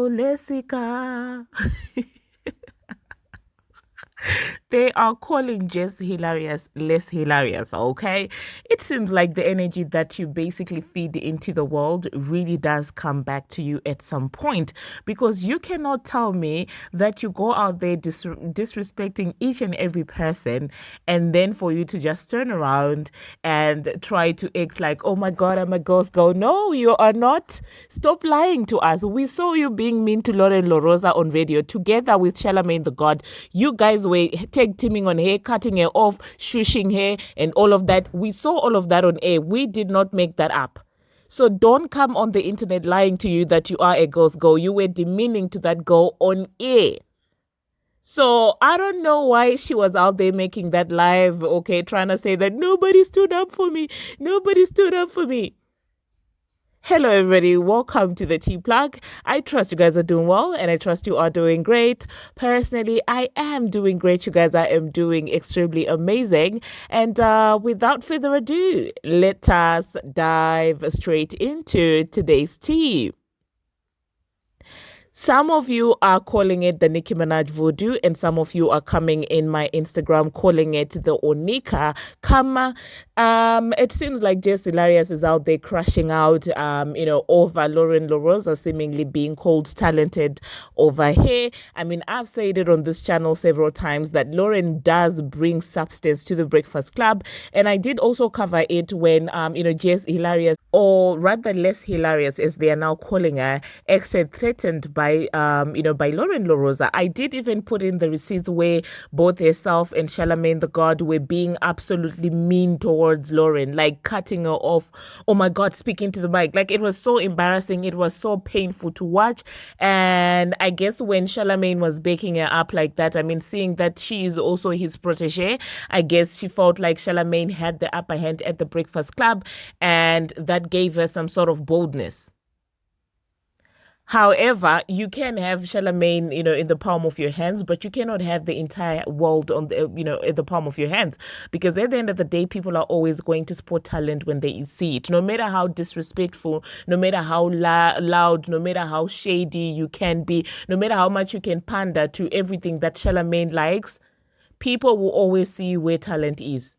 Oh, Lessica. They are calling Jess Hilarious less hilarious, okay? It seems like the energy that you basically feed into the world really does come back to you at some point, because you cannot tell me that you go out there disrespecting each and every person, and then for you to just turn around and try to act like, oh my God, I'm a ghost girl. No, you are not. Stop lying to us. We saw you being mean to Loren Lorosa on radio together with Charlamagne the God. You guys were tag teaming on her, cutting her off, shushing her, and all of that. We saw all of that on air. We did not make that up. So don't come on the internet lying to you that you are a ghost girl. You were demeaning to that girl on air. So I don't know why she was out there making that live, okay, trying to say that nobody stood up for me. Nobody stood up for me. Hello, everybody. Welcome to the Tea Plug. I trust you guys are doing well, and I trust you are doing great. Personally, I am doing great. You guys, I am doing extremely amazing. And without further ado, let us dive straight into today's tea. Some of you are calling it the Nicki Minaj voodoo, and some of you are coming in my Instagram calling it the Onika Kama. It seems like Jess Hilarious is out there crashing out, over Loren Lorosa seemingly being called talented over here. I mean, I've said it on this channel several times that Loren does bring substance to the Breakfast Club, and I did also cover it when, Jess Hilarious, or rather less hilarious as they are now calling her, acted threatened by Loren Lorosa. I did even put in the receipts where both herself and Charlamagne the God were being absolutely mean towards Loren, like cutting her off. Oh my God, speaking to the mic. Like, it was so embarrassing. It was so painful to watch. And I guess when Charlamagne was baking her up like that, I mean, seeing that she is also his protege, I guess she felt like Charlamagne had the upper hand at the Breakfast Club, and that gave her some sort of boldness. However, you can have Charlamagne, in the palm of your hands, but you cannot have the entire world on the, in the palm of your hands. Because at the end of the day, people are always going to support talent when they see it. No matter how disrespectful, no matter how loud, no matter how shady you can be, no matter how much you can pander to everything that Charlamagne likes, people will always see where talent is.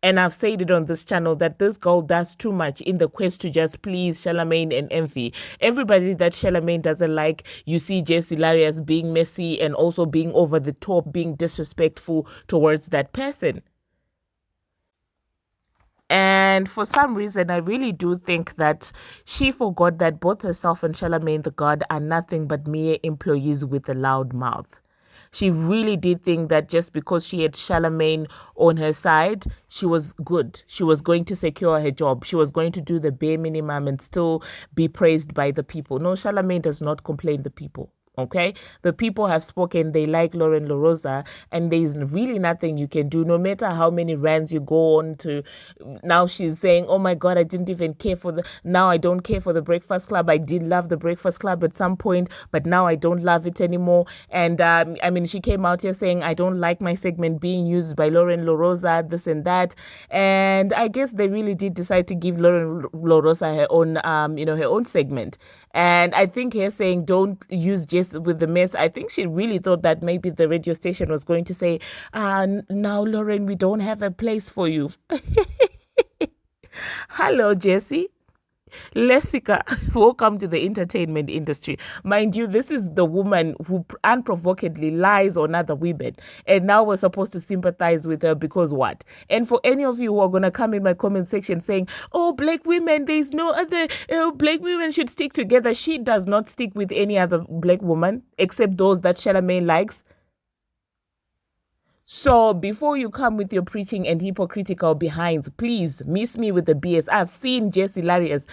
And I've said it on this channel that this girl does too much in the quest to just please Charlamagne and envy. Everybody that Charlamagne doesn't like, you see Jess Hilarious being messy and also being over the top, being disrespectful towards that person. And for some reason, I really do think that she forgot that both herself and Charlamagne the God are nothing but mere employees with a loud mouth. She really did think that just because she had Charlamagne on her side, she was good. She was going to secure her job. She was going to do the bare minimum and still be praised by the people. No, Charlamagne does not complain the people. Okay, the people have spoken. They like Loren Lorosa, and there's really nothing you can do. No matter how many rants you go on to, now she's saying, "Oh my God, I didn't even care for now I don't care for the Breakfast Club. I did love the Breakfast Club at some point, but now I don't love it anymore." And I mean, she came out here saying, "I don't like my segment being used by Loren Lorosa, this and that." And I guess they really did decide to give Loren Lorosa her own, her own segment. And I think her saying, "Don't use Jess with the mess," I think she really thought that maybe the radio station was going to say, "Now, Loren, we don't have a place for you." Hello, Jessie. Lessica, welcome to the entertainment industry. Mind you, this is the woman who unprovokedly lies on other women, and now we're supposed to sympathize with her because what? And for any of you who are going to come in my comment section saying, "Oh, black women, there's no other, black women should stick together," she does not stick with any other black woman except those that Charlamagne likes. So before you come with your preaching and hypocritical behinds, please miss me with the BS. I've seen Jess Hilarious.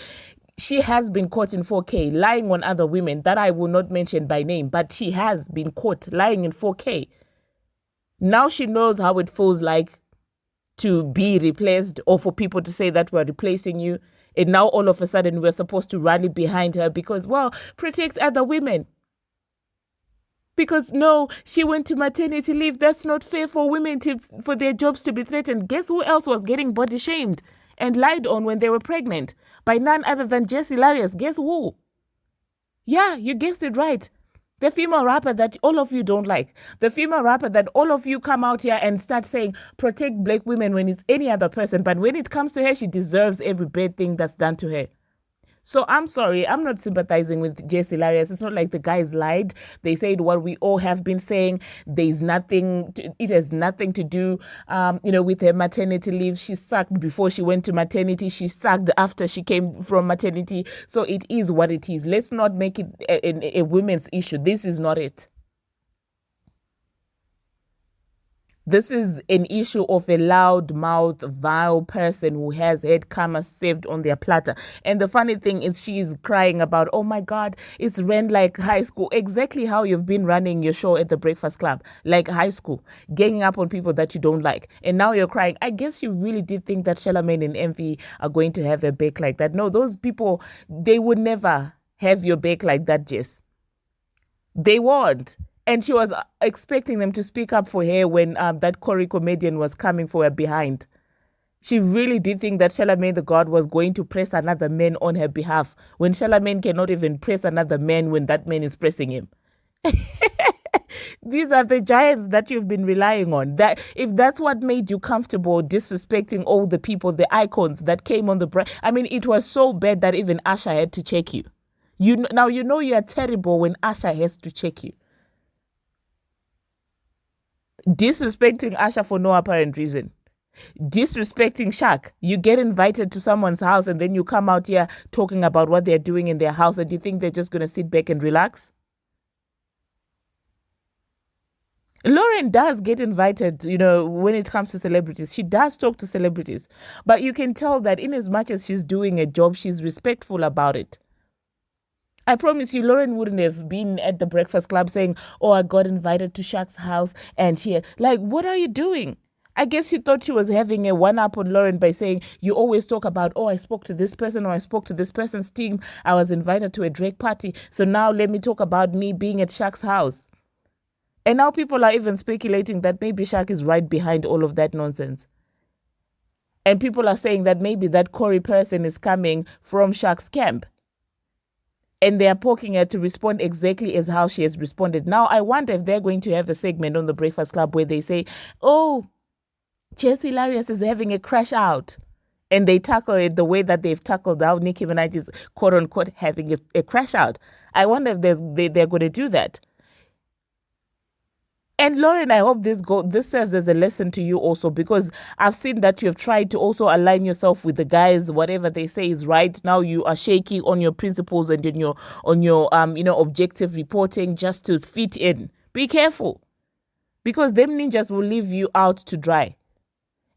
She has been caught in 4K lying on other women that I will not mention by name, but she has been caught lying in 4K. Now she knows how it feels like to be replaced, or for people to say that we're replacing you. And now all of a sudden we're supposed to rally behind her because, well, protect other women. Because no, she went to maternity leave. That's not fair for women for their jobs to be threatened. Guess who else was getting body shamed and lied on when they were pregnant? By none other than Jess Hilarious. Guess who? Yeah, you guessed it right. The female rapper that all of you don't like. The female rapper that all of you come out here and start saying, protect black women when it's any other person. But when it comes to her, she deserves every bad thing that's done to her. So I'm sorry, I'm not sympathizing with Jess Hilarious. It's not like the guys lied. They said what we all have been saying. There's nothing, it has nothing to do, with her maternity leave. She sucked before she went to maternity. She sucked after she came from maternity. So it is what it is. Let's not make it a women's issue. This is not it. This is an issue of a loud-mouthed, vile person who has had karma saved on their platter. And the funny thing is she's crying about, oh my God, it's ran like high school. Exactly how you've been running your show at the Breakfast Club, like high school, ganging up on people that you don't like. And now you're crying. I guess you really did think that Charlamagne and Envy are going to have a back like that. No, those people, they would never have your back like that, Jess. They won't. And she was expecting them to speak up for her when that Corey comedian was coming for her behind. She really did think that Charlamagne the God was going to press another man on her behalf when Charlamagne cannot even press another man when that man is pressing him. These are the giants that you've been relying on. That if that's what made you comfortable disrespecting all the people, the icons that came on the I mean, it was so bad that even Asha had to check you. You are terrible when Asha has to check you. Disrespecting Asha for no apparent reason. Disrespecting Shaq. You get invited to someone's house and then you come out here talking about what they're doing in their house and you think they're just going to sit back and relax? Loren does get invited, when it comes to celebrities. She does talk to celebrities. But you can tell that in as much as she's doing a job, she's respectful about it. I promise you, Loren wouldn't have been at the Breakfast Club saying, oh, I got invited to Shaq's house and she... Like, what are you doing? I guess you thought she was having a one-up on Loren by saying, you always talk about, oh, I spoke to this person or I spoke to this person's team. I was invited to a Drake party. So now let me talk about me being at Shaq's house. And now people are even speculating that maybe Shaq is right behind all of that nonsense. And people are saying that maybe that Corey person is coming from Shaq's camp. And they are poking her to respond exactly as how she has responded. Now, I wonder if they're going to have a segment on the Breakfast Club where they say, oh, Jess Hilarious is having a crash out. And they tackle it the way that they've tackled how Nicki Minaj is, quote unquote, having a crash out. I wonder if they're going to do that. And Loren, I hope this serves as a lesson to you also, because I've seen that you've tried to also align yourself with the guys. Whatever they say is right. Now you are shaky on your principles and on your objective reporting just to fit in. Be careful, because them ninjas will leave you out to dry.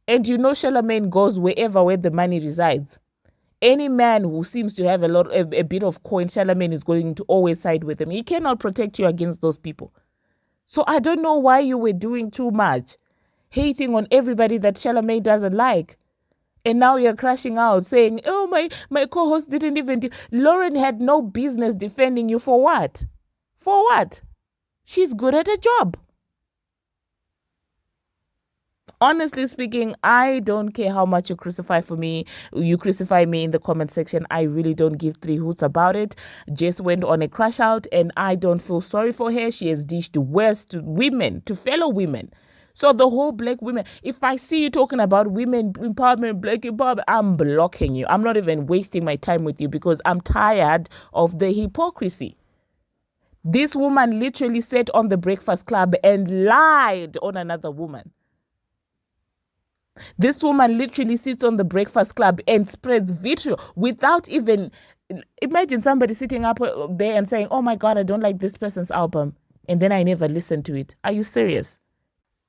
And Charlamagne goes where the money resides. Any man who seems to have a bit of coin, Charlamagne is going to always side with him. He cannot protect you against those people. So I don't know why you were doing too much, hating on everybody that Charlamagne doesn't like. And now you're crashing out saying, oh, my co-host didn't even Loren had no business defending you for what? For what? She's good at her job. Honestly speaking, I don't care how much you crucify me in the comment section. I really don't give three hoots about it. Jess went on a crash out and I don't feel sorry for her. She has dished the worst to women, to fellow women. So the whole black women, if I see you talking about women empowerment, black empowerment, I'm blocking you. I'm not even wasting my time with you because I'm tired of the hypocrisy. This woman literally sat on the Breakfast Club and lied on another woman. This woman literally sits on the Breakfast Club and spreads vitriol without even... Imagine somebody sitting up there and saying, oh my God, I don't like this person's album. And then I never listened to it. Are you serious?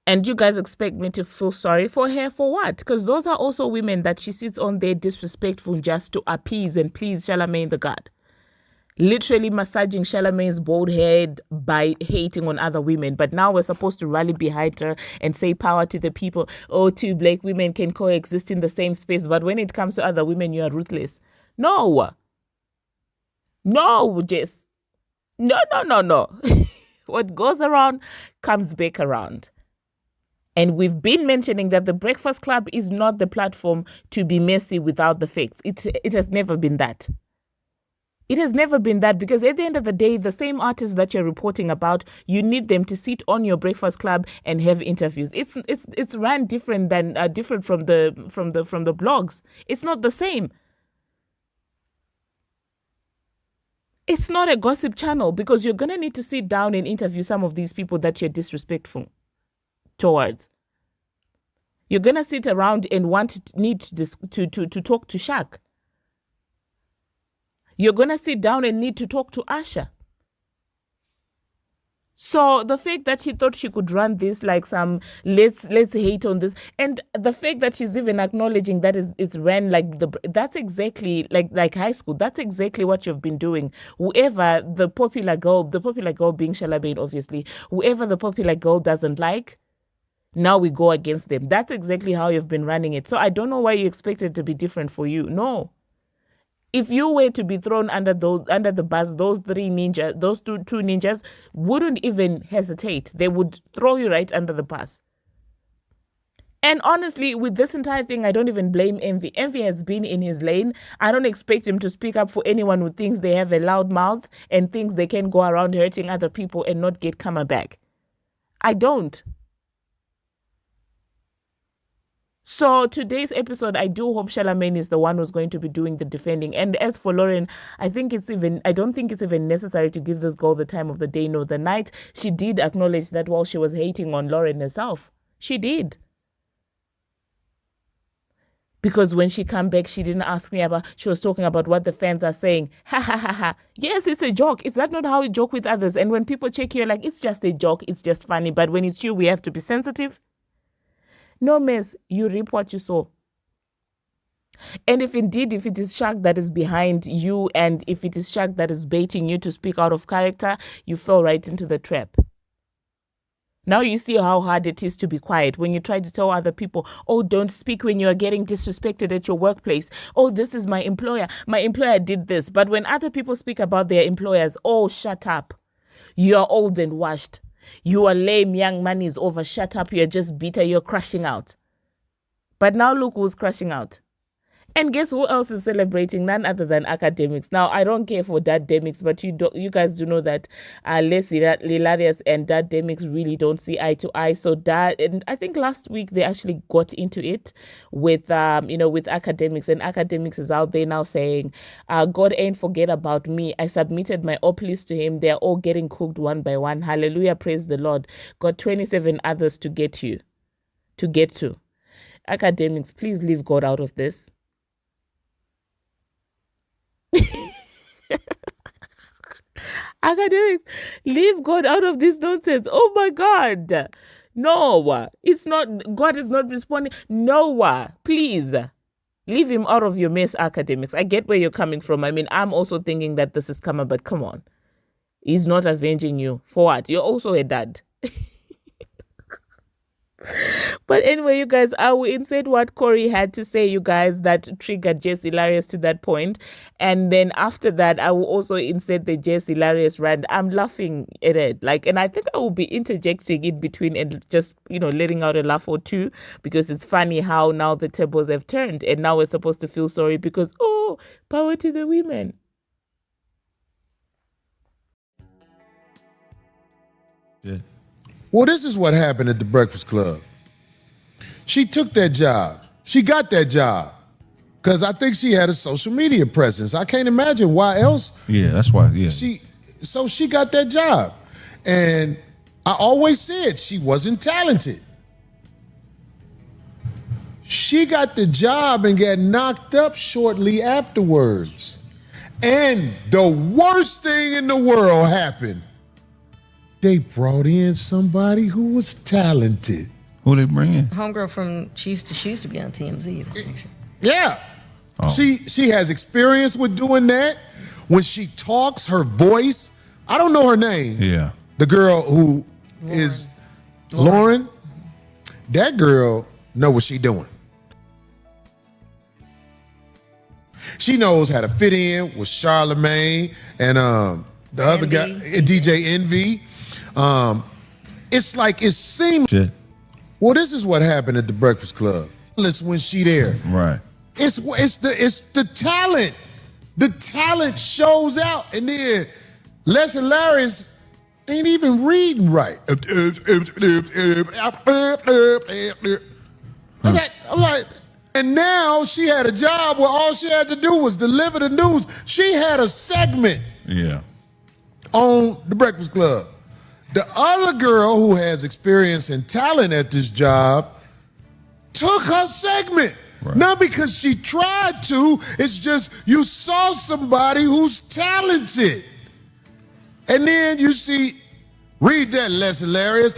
And you guys expect me to feel sorry for her for what? Because those are also women that she sits on there disrespectful just to appease and please Charlamagne the God. Literally massaging Charlamagne's bald head by hating on other women. But now we're supposed to rally behind her and say power to the people. Oh, two black women can coexist in the same space. But when it comes to other women, you are ruthless. No, Jess. No. What goes around comes back around. And we've been mentioning that the Breakfast Club is not the platform to be messy without the facts. It has never been that. It has never been that, because at the end of the day, the same artists that you're reporting about, you need them to sit on your Breakfast Club and have interviews. It's ran different than different from the blogs. It's not the same. It's not a gossip channel, because you're gonna need to sit down and interview some of these people that you're disrespectful towards. You're gonna sit around and need to talk to Shaq. You're going to sit down and need to talk to Asha. So the fact that she thought she could run this like some let's hate on this, and the fact that she's even acknowledging that it's ran like that's exactly like high school. That's exactly what you've been doing. Whoever the popular girl being Charlamagne, obviously, whoever the popular girl doesn't like, now we go against them. That's exactly how you've been running it. So I don't know why you expect it to be different for you. No. If you were to be thrown under the bus, those two ninjas wouldn't even hesitate. They would throw you right under the bus. And honestly, with this entire thing, I don't even blame Envy. Envy has been in his lane. I don't expect him to speak up for anyone who thinks they have a loud mouth and thinks they can go around hurting other people and not get karma back. I don't. So today's episode, I do hope Charlamagne is the one who's going to be doing the defending. And as for Loren, I don't think it's even necessary to give this girl the time of the day nor the night. She did acknowledge that while she was hating on Loren herself. She did. Because when she came back, she didn't ask me about, she was talking about what the fans are saying. Ha ha ha ha. Yes, it's a joke. Is that not how you joke with others? And when people check you, you're like, it's just a joke. It's just funny. But when it's you, we have to be sensitive. No, miss, you reap what you sow. And if it is Shaq that is behind you, and if it is Shaq that is baiting you to speak out of character, you fell right into the trap. Now you see how hard it is to be quiet when you try to tell other people, oh, don't speak when you are getting disrespected at your workplace. Oh, this is my employer. My employer did this. But when other people speak about their employers, oh, shut up. You are old and washed. You are lame, young money is over, shut up, you're just bitter, you're crashing out. But now look who's crashing out. And guess who else is celebrating? None other than academics. Now, I don't care for Demics, but you guys do know that Les Hilarious and Demics really don't see eye to eye. So and I think last week they actually got into it with academics, and academics is out there now saying, God ain't forget about me. I submitted my op list to him. They're all getting cooked one by one. Hallelujah, praise the Lord. Got 27 others to get to. Academics, please leave God out of this. Academics, leave God out of this nonsense. Oh my God. No, it's not. God is not responding. No, please leave him out of your mess, academics. I get where you're coming from. I mean, I'm also thinking that this is karma, but come on. He's not avenging you. For what? You're also a dad. But anyway, you guys, I will insert what Corey had to say, you guys, that triggered Jess Hilarious to that point. And then after that, I will also insert the Jess Hilarious rant. I'm laughing at it. And I think I will be interjecting in between and just, letting out a laugh or two, because it's funny how now the tables have turned and now we're supposed to feel sorry because, oh, power to the women. Yeah. Well, this is what happened at the Breakfast Club. She took that job. She got that job because I think she had a social media presence. I can't imagine why else. Yeah, that's why. Yeah. So she got that job. And I always said she wasn't talented. She got the job and got knocked up shortly afterwards. And the worst thing in the world happened. They brought in somebody who was talented. Who they bring in? Homegirl she used to be on TMZ. Yeah. Oh. She has experience with doing that. When she talks, her voice, I don't know her name. Yeah. The girl who is Loren. That girl know what she doing. She knows how to fit in with Charlamagne and the other guy, DJ Envy. It's like it seems. Shit. Well, this is what happened at the Breakfast Club. Listen, when she there, right? It's the talent. The talent shows out, and then Jess Hilarious ain't even reading right. I'm like, and now she had a job where all she had to do was deliver the news. She had a segment on The Breakfast Club. The other girl who has experience and talent at this job took her segment. Right. Not because she tried to, it's just you saw somebody who's talented. And then you see, read that, Jess Hilarious.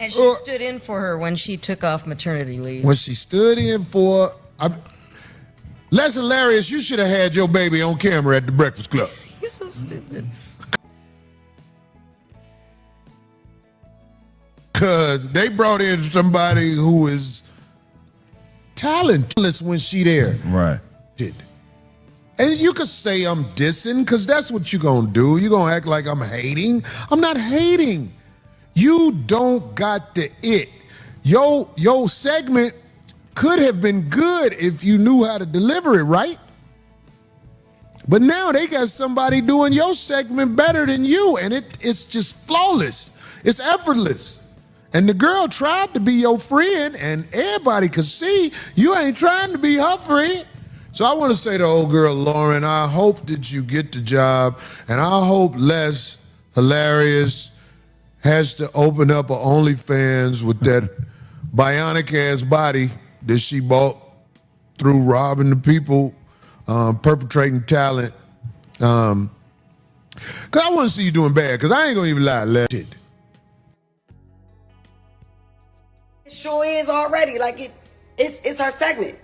And she stood in for her when she took off maternity leave. When she stood in for, Jess Hilarious, you should have had your baby on camera at The Breakfast Club. He's so stupid. Because they brought in somebody who is talentless when she there. Right. And you could say I'm dissing, because that's what you're going to do. You're going to act like I'm hating. I'm not hating. You don't got the it. Your segment could have been good if you knew how to deliver it, right? But now they got somebody doing your segment better than you, and it's just flawless. It's effortless. And the girl tried to be your friend, and everybody could see you ain't trying to be her friend. So I want to say to old girl Loren, I hope that you get the job, and I hope Jess Hilarious has to open up an OnlyFans with that bionic-ass body that she bought through robbing the people, perpetrating talent. Because I want to see you doing bad, because I ain't going to even lie, Les. It sure is already. Like it's her segment.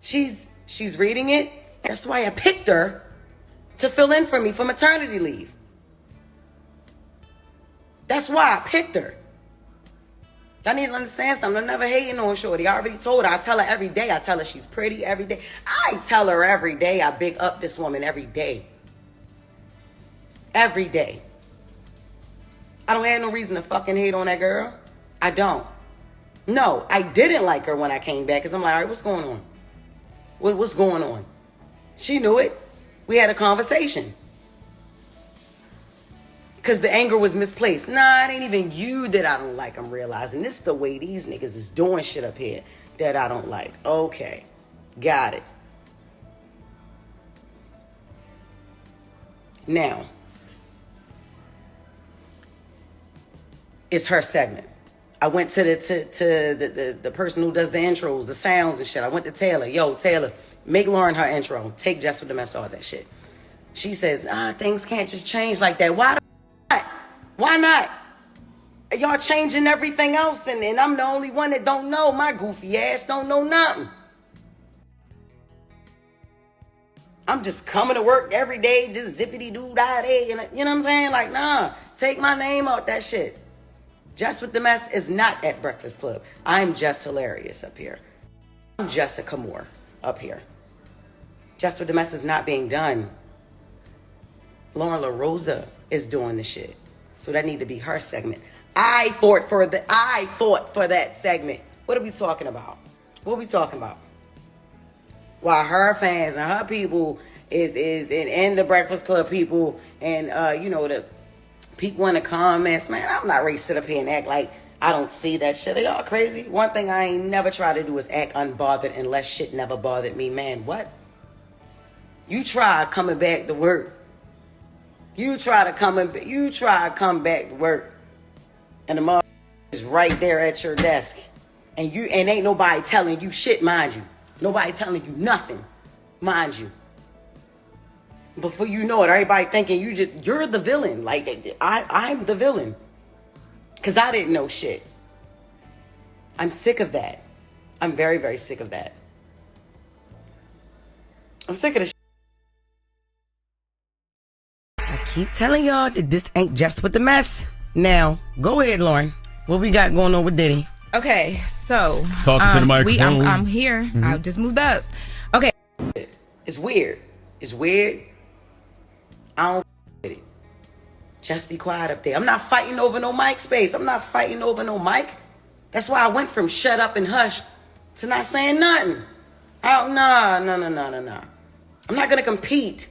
She's reading it. That's why I picked her to fill in for me for maternity leave. That's why I picked her. Y'all need to understand something. I'm never hating on Shorty. I already told her. I tell her every day. I tell her she's pretty every day. I tell her every day. I big up this woman every day. Every day. I don't have no reason to fucking hate on that girl. I don't. No, I didn't like her when I came back, because I'm like, all right, what's going on? What's going on? She knew it. We had a conversation. Because the anger was misplaced. Nah, it ain't even you that I don't like. I'm realizing this is the way these niggas is doing shit up here that I don't like. Okay, got it. Now, it's her segment. I went to the person who does the intros, the sounds and shit. I went to Taylor. Yo, Taylor, make Loren her intro. Take Jess with the mess, all that shit. She says, things can't just change like that. Why not? Why not? Y'all changing everything else, and I'm the only one that don't know. My goofy ass don't know nothing. I'm just coming to work every day, just zippity-doo-dah-day. You know what I'm saying? Like, nah, take my name out that shit. Jess with the Mess is not at Breakfast Club. I'm Jess Hilarious up here. I'm Jessica Moore up here. Jess with the Mess is not being done. Loren Lorosa is doing the shit. So that need to be her segment. I fought for that segment. What are we talking about? What are we talking about? While her fans and her people and the Breakfast Club people and the people in the comments, man, I'm not ready to sit up here and act like I don't see that shit. Are y'all crazy? One thing I ain't never try to do is act unbothered unless shit never bothered me. Man, what? You try coming back to work. You try to come back to work. And the mother is right there at your desk. And ain't nobody telling you shit, mind you. Nobody telling you nothing, mind you. Before you know it, everybody thinking you're the villain. Like, I'm the villain. Because I didn't know shit. I'm sick of that. I'm very, very sick of that. I'm sick of the shit. I keep telling y'all that this ain't Just with the Mess. Now, go ahead, Loren. What we got going on with Diddy? Okay, so Talking to the microphone. I'm here. Mm-hmm. I just moved up. Okay. It's weird. It's weird. I don't with it. Just be quiet up there. I'm not fighting over no mic space. I'm not fighting over no mic. That's why I went from shut up and hush to not saying nothing. Oh, no. I'm not gonna compete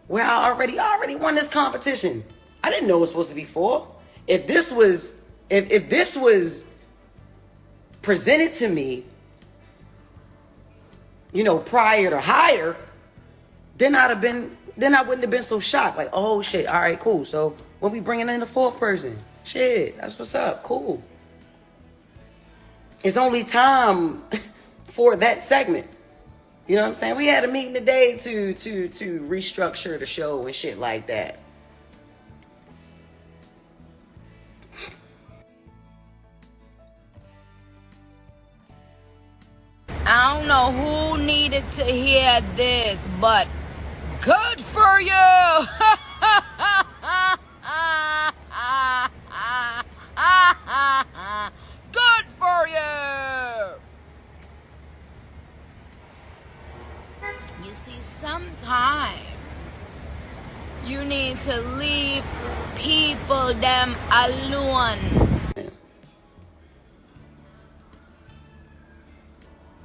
where I already won this competition. I didn't know it was supposed to be 4. If this was presented to me, prior to hire, then I wouldn't have been so shocked. Like, oh shit, all right, cool. So when we bringing in the 4th person, shit, that's what's up, cool. It's only time for that segment. You know what I'm saying? We had a meeting today to restructure the show and shit like that. I don't know who needed to hear this, but good for you! Good for you! You see, sometimes you need to leave people them alone.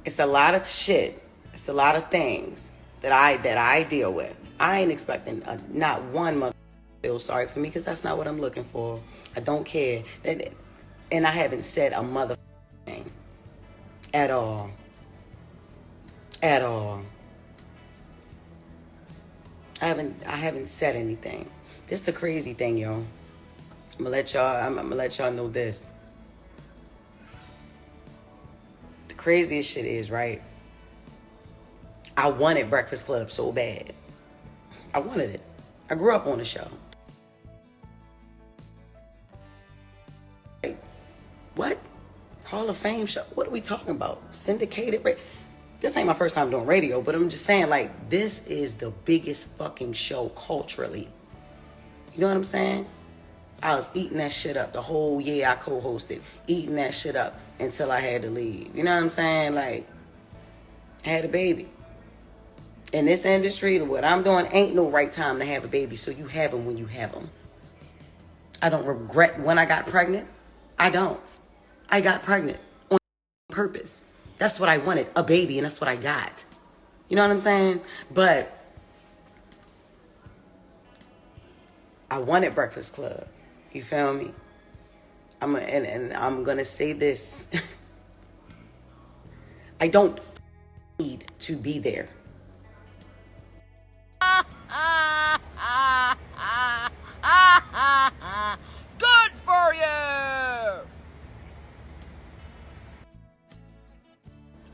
It's a lot of shit. It's a lot of things that I deal with. I ain't expecting not one mother feel sorry for me, because that's not what I'm looking for. I don't care. And I haven't said a mother thing at all. At all. I haven't said anything. This the crazy thing, yo. I'm gonna let y'all know this. The craziest shit is, right? I wanted Breakfast Club so bad. I wanted it. I grew up on the show. What? Hall of Fame show? What are we talking about? Syndicated? This ain't my first time doing radio, but I'm just saying, like, this is the biggest fucking show culturally. You know what I'm saying? I was eating that shit up the whole year I co-hosted. Eating that shit up until I had to leave. You know what I'm saying? Like, I had a baby. In this industry, what I'm doing ain't no right time to have a baby, so you have them when you have them. I don't regret when I got pregnant. I don't. I got pregnant on purpose. That's what I wanted, a baby, and that's what I got. You know what I'm saying? But I wanted Breakfast Club. You feel me? And I'm gonna say this. I don't need to be there. Good for you!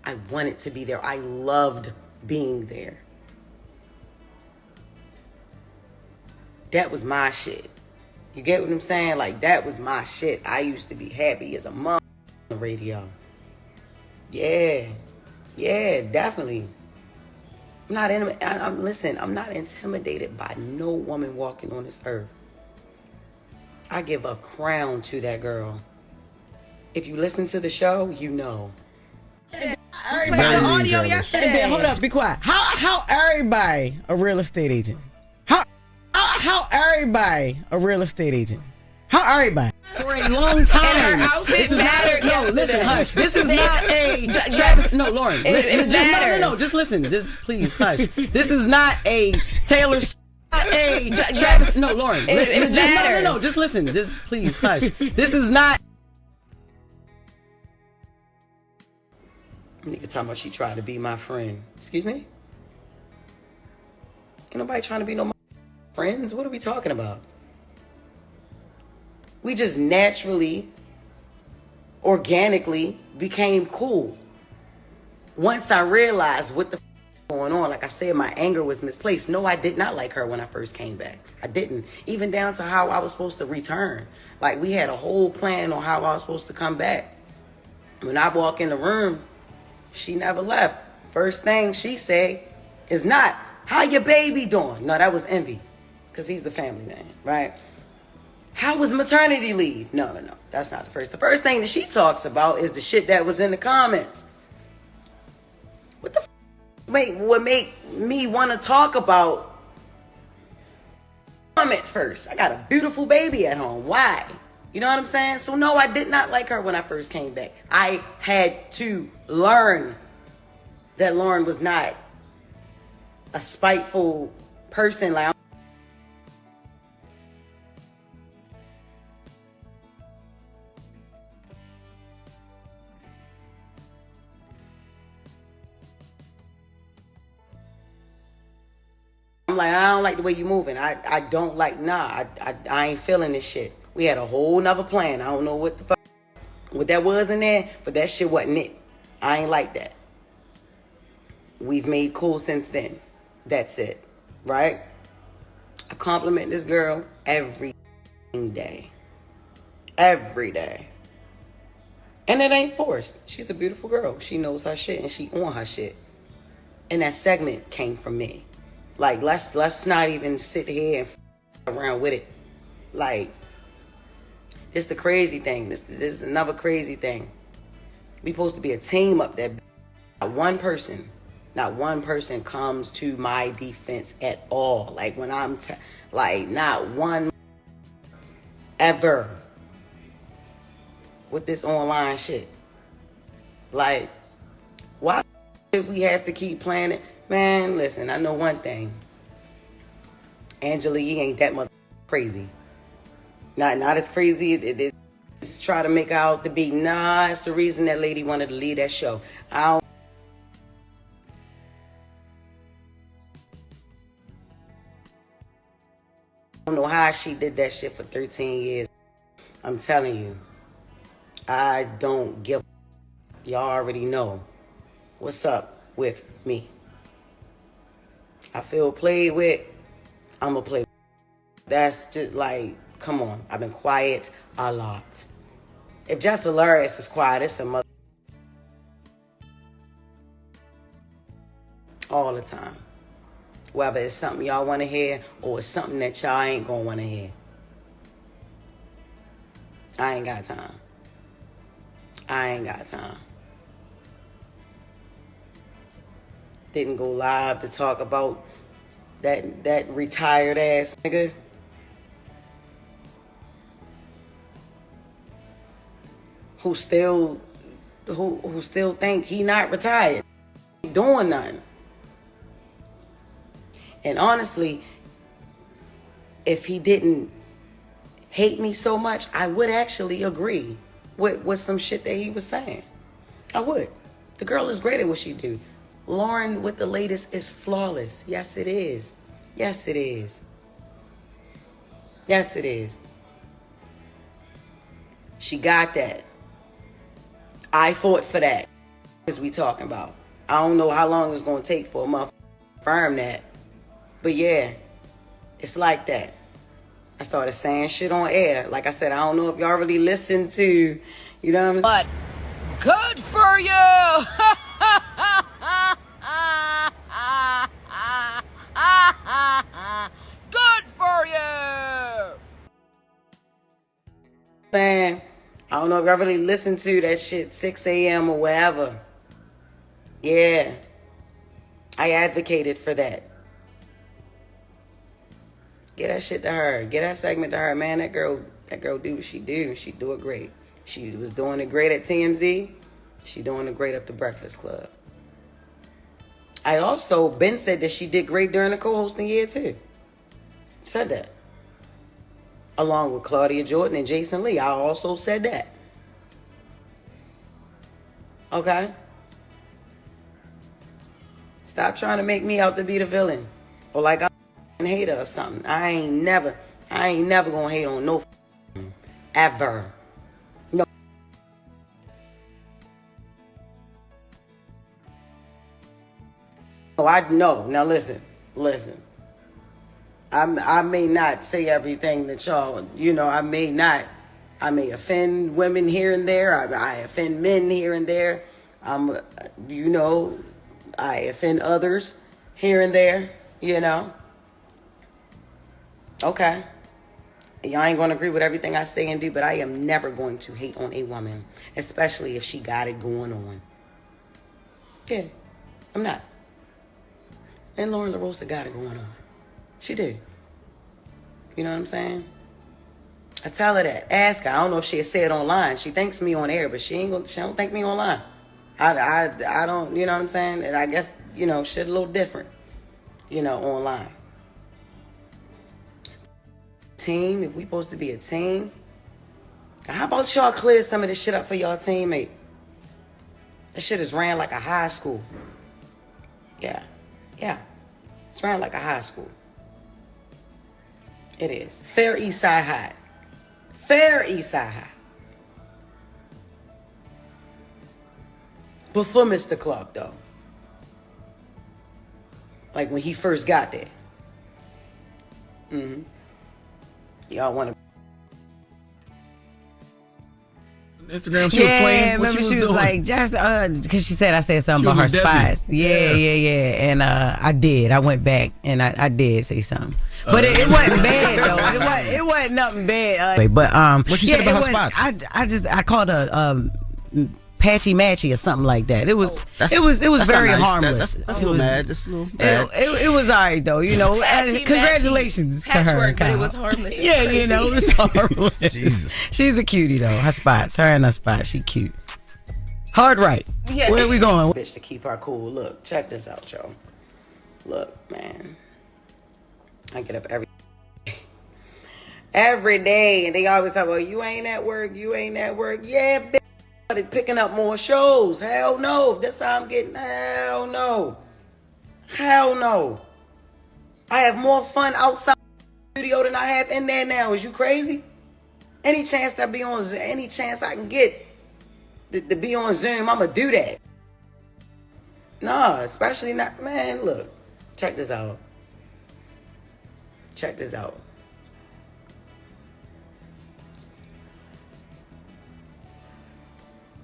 I wanted to be there. I loved being there. That was my shit. You get what I'm saying? Like, that was my shit. I used to be happy as a mom on the radio. Yeah, definitely. Listen, I'm not intimidated by no woman walking on this earth. I give a crown to that girl. If you listen to the show, you know. Everybody the audio yesterday. And then, hold up, be quiet. How everybody a real estate agent? How everybody a real estate agent? How everybody? For a long time. And her outfit mattered. No, listen, hush. This is not a Travis. No, Lauren. No, just listen. Just please hush. This is not a Taylor Swift. A Travis. No, Lauren. No, just listen. Just please hush. This is not. Nigga talking about she tried to be my friend. Excuse me? Ain't nobody trying to be no friends. What are we talking about? We just naturally, organically became cool. Once I realized what the going on, like I said, my anger was misplaced. No, I did not like her when I first came back. I didn't. Even down to how I was supposed to return. Like, we had a whole plan on how I was supposed to come back. When I walk in the room, she never left. First thing she say is not, how your baby doing? No, that was Envy, because he's the family man, right? How was maternity leave? No, that's not the first. The first thing that she talks about is the shit that was in the comments. What the would make me want to talk about comments first? I got a beautiful baby at home. Why? You know what I'm saying? So no, I did not like her when I first came back. I had to learn. that Loren was not a spiteful person. Like, I'm like, I don't like the way you moving. I don't like, nah, I ain't feeling this shit. We had a whole nother plan. I don't know what the fuck, what that was in there, but that shit wasn't it. I ain't like that. We've made cool since then. That's it, right? I compliment this girl every day. Every day. And it ain't forced. She's a beautiful girl. She knows her shit and she on her shit. And that segment came from me. Like, let's not even sit here and around with it. Like, this the crazy thing. This is another crazy thing. We supposed to be a team up there. Not one person comes to my defense at all. Like, when I'm like, not one ever with this online shit. Like, why should we have to keep playing it? Man, listen, I know one thing. Angela Yee ain't that much crazy. Not as crazy as it try to make out to be. Nah, it's the reason that lady wanted to leave that show. I don't know how she did that shit for 13 years. I'm telling you, I don't give a. Y'all already know what's up with me. I feel played with, I'm gonna play with. That's just like, come on. I've been quiet a lot. If Jess Hilarious is quiet, it's a mother. All the time. Whether it's something y'all want to hear or it's something that y'all ain't gonna want to hear. I ain't got time. I ain't got time. Didn't go live to talk about that retired ass nigga. Who still think he not retired. He doing nothing. And honestly, if he didn't hate me so much, I would actually agree with some shit that he was saying. I would. The girl is great at what she do. Loren with the latest is flawless. Yes, it is. Yes, it is. Yes, it is. She got that. I fought for that. As we talking about. I don't know how long it's going to take for a motherfucker to confirm that. But yeah, it's like that. I started saying shit on air. Like I said, I don't know if y'all really listen to, you know what I'm saying? But good for you! Good for you! Saying, I don't know if y'all really listen to that shit 6 a.m. or whatever. Yeah. I advocated for that. Get that shit to her. Get that segment to her. Man, that girl do what she do. She do it great. She was doing it great at TMZ. She doing it great up the Breakfast Club. I also, Ben said that she did great during the co-hosting year too. Said that. Along with Claudia Jordan and Jason Lee. I also said that. Okay? Stop trying to make me out to be the villain. Or like I'm a hater or something. I ain't never gonna hate on no ever. No. Oh, I know. Now listen. I may not say everything that y'all, I may offend women here and there. I offend men here and there. I offend others here and there, Okay. Y'all ain't going to agree with everything I say and do, but I am never going to hate on a woman, especially if she got it going on. Yeah, I'm not. And Loren Lorosa got it going on. She did. You know what I'm saying? I tell her that. Ask her. I don't know if she'll say it online. She thanks me on air, but she don't thank me online. I don't, you know what I'm saying? And I guess, you know, shit a little different, you know, online. Team, if we supposed to be a team, how about y'all clear some of this shit up for y'all teammate? That shit is ran like a high school. Yeah. It's ran like a high school. It is. Fair East Side High. Fair East Side High. Before Mr. Clark, though. Like when he first got there. Y'all want to... Instagram, she was playing. What remember she was doing? like, just because she said I said something She about her was with Debbie. spots. Yeah. And I did. I went back and I did say something, but it wasn't bad though. It wasn't nothing bad. But What you said about her wasn't- spots? I called her patchy matchy or something like that. It was That's very not nice. harmless. That's a It little was- mad. That's a little bad. It was alright though, you know. Patchy, Congratulations matchy, to her. patchwork, but it Kyle. was harmless. It's Yeah, crazy. you know, it was harmless. Jesus. She's a cutie though. Her spots, her and her spots, she cute. Hard right. Yeah. Where we going? Bitch to keep her cool. Look, check this out, y'all. Look, man. I get up every day, and they always talk about, you ain't at work, you ain't at work. Yeah, bitch. They picking up more shows. Hell no. That's how I'm getting. Hell no. Hell no. I have more fun outside the studio than I have in there now. Is you crazy? Any chance that be on, any chance I can get to be on Zoom, I'ma do that. Nah, especially not, man, look. Check this out. Check this out.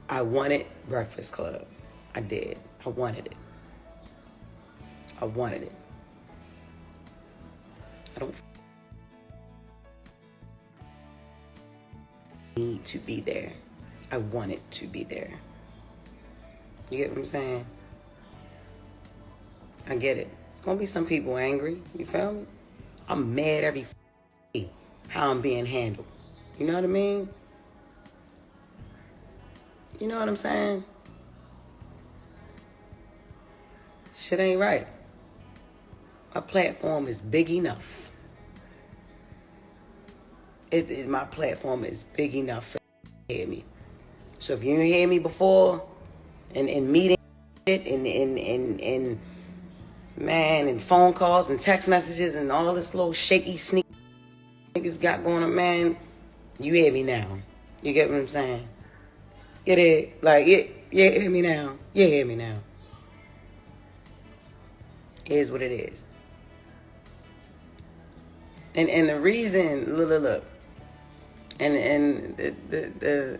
I wanted Breakfast Club. I did. I wanted it. I wanted it. I don't need to be there. I wanted to be there. You get what I'm saying? I get it. It's gonna be some people angry. You feel me? I'm mad every day how I'm being handled. You know what I mean? You know what I'm saying? Shit ain't right. My platform is big enough. My platform is big enough for you to hear me. So if you didn't hear me before, in meeting shit, and man, and phone calls and text messages and all this little shaky sneak niggas got going on, man, you hear me now. You get what I'm saying? Get it? Like, you hear me now. You hear me now. Here's what it is. And the reason, look. And the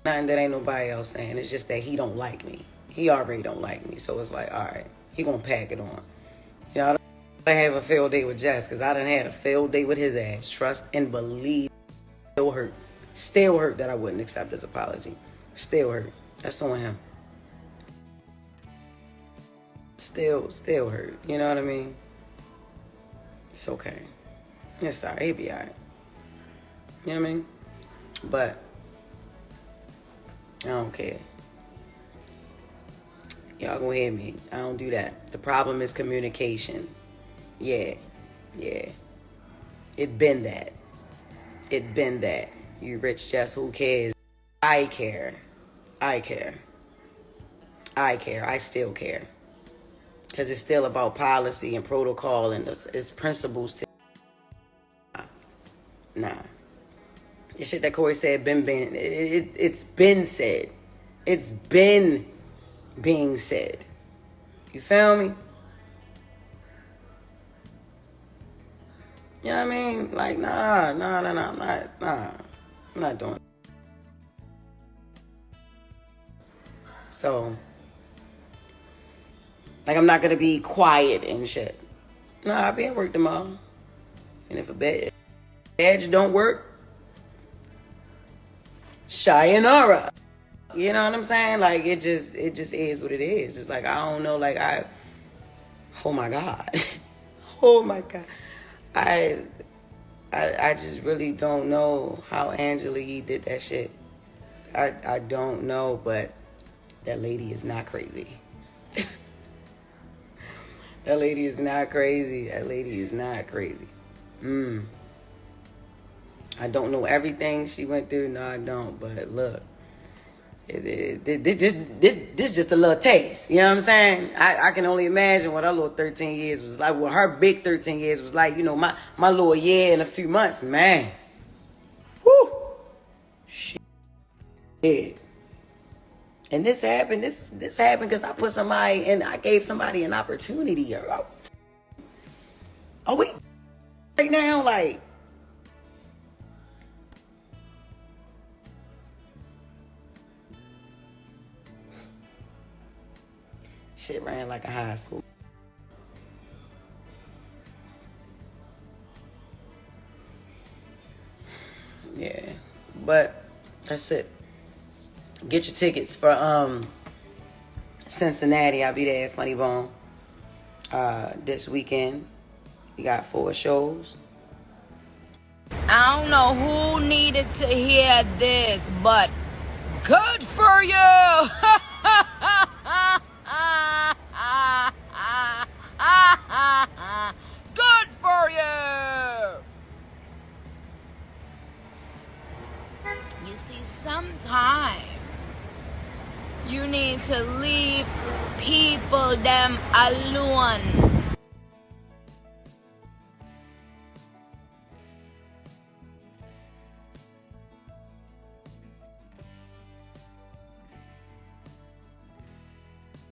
nothing that ain't nobody else saying. It's just that he don't like me. He already don't like me. So it's like, all right, he gonna pack it on. You know, I have a failed date with Jess because I done had a failed date with his ass. Trust and believe. Still hurt that I wouldn't accept his apology. Still hurt. That's on him. Still hurt. You know what I mean? It's okay. It's alright. He'll be alright. You know what I mean? But I don't care. Y'all gonna hear me. I don't do that. The problem is communication. Yeah. It been that. You rich Jess, who cares? I care. I still care. Because it's still about policy and protocol and it's principles to... Nah. The shit that Corey said, it's been said. It's been being said. You feel me? You know what I mean? Like, nah, I'm not doing it. So, like, I'm not gonna be quiet and shit. Nah, I'll be at work tomorrow. And if a badge don't work, sayonara. You know what I'm saying? Like, it just is what it is. It's like, I don't know, like, oh my God. Oh my God. I just really don't know how Angela Yee did that shit. I don't know, but that lady is not crazy. That lady is not crazy. That lady is not crazy. I don't know everything she went through. No, I don't. But look, this just a little taste. You know what I'm saying? I can only imagine what her little 13 years was like. What her big 13 years was like. You know, my little year and a few months, man. Whew. Shit. And this happened. This happened because I put somebody and I gave somebody an opportunity. Are we right now like? Shit ran like a high school. Yeah, but that's it. Get your tickets for Cincinnati. I'll be there at Funny Bone this weekend. We got 4 shows. I don't know who needed to hear this, but good for you. Good for you. You see, sometimes you need to leave people them alone.